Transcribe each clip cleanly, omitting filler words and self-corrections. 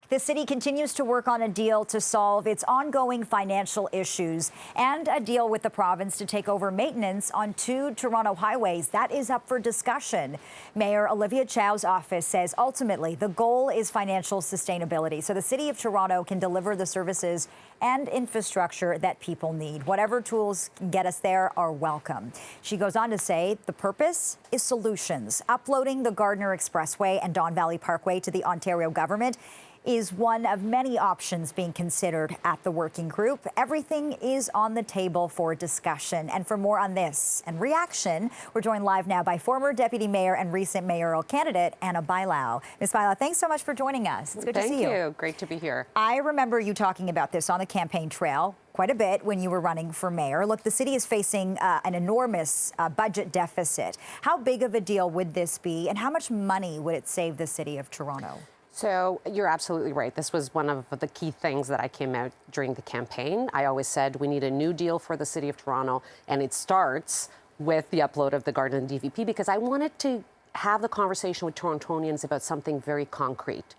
The city continues to work on a deal to solve its ongoing financial issues and a deal with the province to take over maintenance on 2 Toronto highways. That is up for discussion. Mayor Olivia Chow's office says ultimately the goal is financial sustainability, so the City of Toronto can deliver the services and infrastructure that people need. Whatever tools can get us there are welcome. She goes on to say the purpose is solutions. Uploading the Gardiner Expressway and Don Valley Parkway to the Ontario government is one of many options being considered at the working group. Everything is on the table for discussion. And for more on this and reaction, we're joined live now by former Deputy Mayor and recent mayoral candidate, Anna Bailau. Ms. Bailau, thanks so much for joining us. It's good to see you. Thank you. Great to be here. I remember you talking about this on the campaign trail quite a bit when you were running for mayor. Look, the city is facing an enormous budget deficit. How big of a deal would this be, and how much money would it save the City of Toronto? So you're absolutely right. This was one of the key things that I came out during the campaign. I always said we need a new deal for the City of Toronto, and it starts with the upload of the Gardiner and DVP, because I wanted to have the conversation with Torontonians about something very concrete.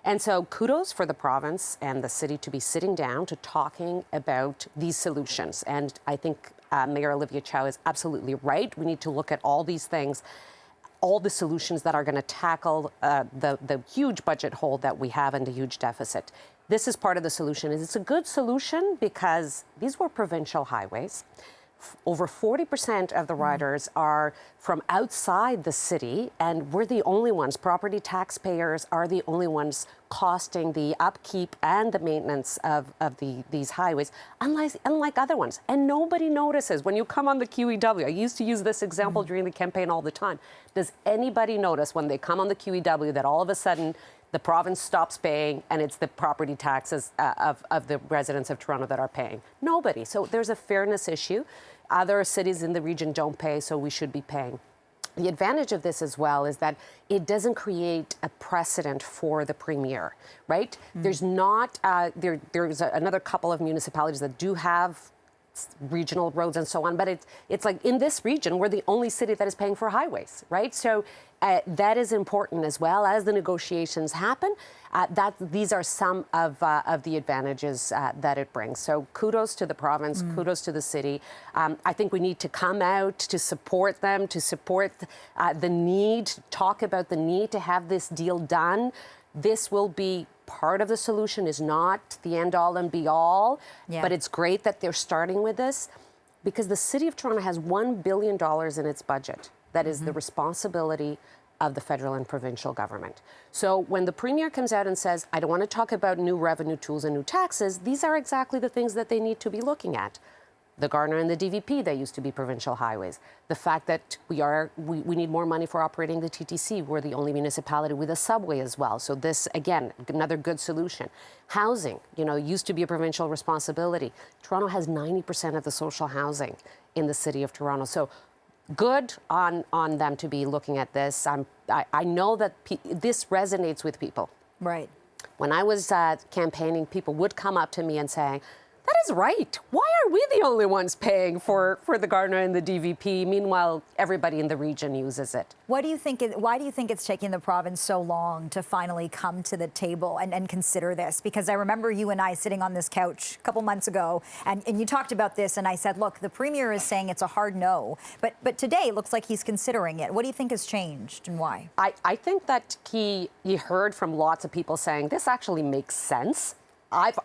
And so kudos for the province and the city to be sitting down to talking about these solutions. And I think Mayor Olivia Chow is absolutely right. We need to look at all these things, all the solutions that are going to tackle the huge budget hole that we have and the huge deficit. This is part of the solution. It's a good solution because these were provincial highways. Over 40% of the riders are from outside the city, and we're the only ones, property taxpayers are the only ones costing the upkeep and the maintenance of these highways, unlike other ones. And nobody notices when you come on the QEW. I used to use this example during the campaign all the time. Does anybody notice when they come on the QEW that all of a sudden the province stops paying and it's the property taxes of the residents of Toronto that are paying? Nobody. So there's a fairness issue. Other cities in the region don't pay, so we should be paying. The advantage of this as well is that it doesn't create a precedent for the premier, right? There's not, there's another couple of municipalities that do have regional roads and so on, but it's like in this region, we're the only city that is paying for highways, right? So that is important as well as the negotiations happen. These are some of the advantages that it brings. So kudos to the province, kudos to the city. I think we need to come out to support them, to support the need, talk about the need to have this deal done. This will be part of the solution, is not the end all and be all, but it's great that they're starting with this, because the City of Toronto has $1 billion in its budget. That is the responsibility of the federal and provincial government. So when the premier comes out and says, I don't want to talk about new revenue tools and new taxes, these are exactly the things that they need to be looking at. The Gardiner and the DVP, they used to be provincial highways. The fact that we need more money for operating the TTC. We're the only municipality with a subway as well. So this, again, another good solution. Housing, used to be a provincial responsibility. Toronto has 90% of the social housing in the City of Toronto. So good on them to be looking at this. I know that this resonates with people. Right. When I was campaigning, people would come up to me and say, that is right. Why are we the only ones paying for the Gardiner and the DVP? Meanwhile, everybody in the region uses it. Why do you think it's taking the province so long to finally come to the table and consider this? Because I remember you and I sitting on this couch a couple months ago, and you talked about this, and I said, look, the premier is saying it's a hard no, but today it looks like he's considering it. What do you think has changed and why? I think that he heard from lots of people saying this actually makes sense.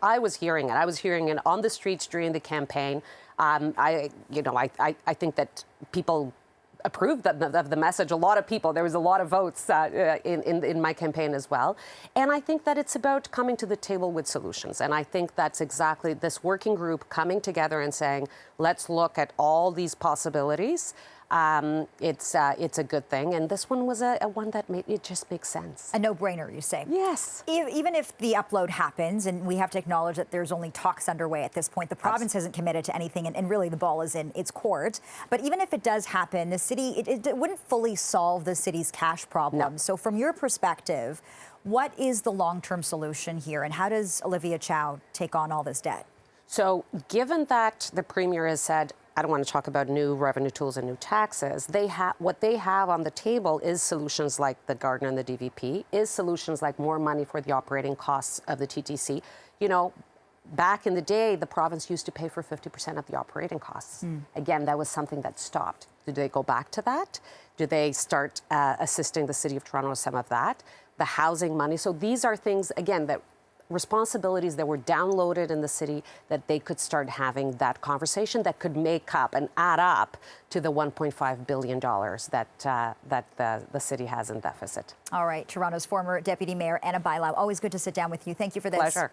I was hearing it. I was hearing it on the streets during the campaign. I think that people approved of the message. A lot of people. There was a lot of votes in my campaign as well. And I think that it's about coming to the table with solutions. And I think that's exactly this working group coming together and saying, let's look at all these possibilities. It's a good thing, and this one was a one that it just makes sense. A no-brainer, you say? Yes. Even if the upload happens, and we have to acknowledge that there's only talks underway at this point, the province hasn't committed to anything, and really the ball is in its court. But even if it does happen, the city, it wouldn't fully solve the city's cash problem. No. So from your perspective, what is the long-term solution here, and how does Olivia Chow take on all this debt? So given that the premier has said, I don't want to talk about new revenue tools and new taxes. What they have on the table is solutions like the Gardiner and the DVP, is solutions like more money for the operating costs of the TTC. You know, back in the day, the province used to pay for 50% of the operating costs. Again, that was something that stopped. Do they go back to that? Do they start assisting the City of Toronto with some of that? The housing money. So these are things, again, that responsibilities that were downloaded in the city that they could start having that conversation that could make up and add up to the $1.5 billion that the city has in deficit. All right, Toronto's former Deputy Mayor Anna Bailau, always good to sit down with you. Thank you for this. Pleasure.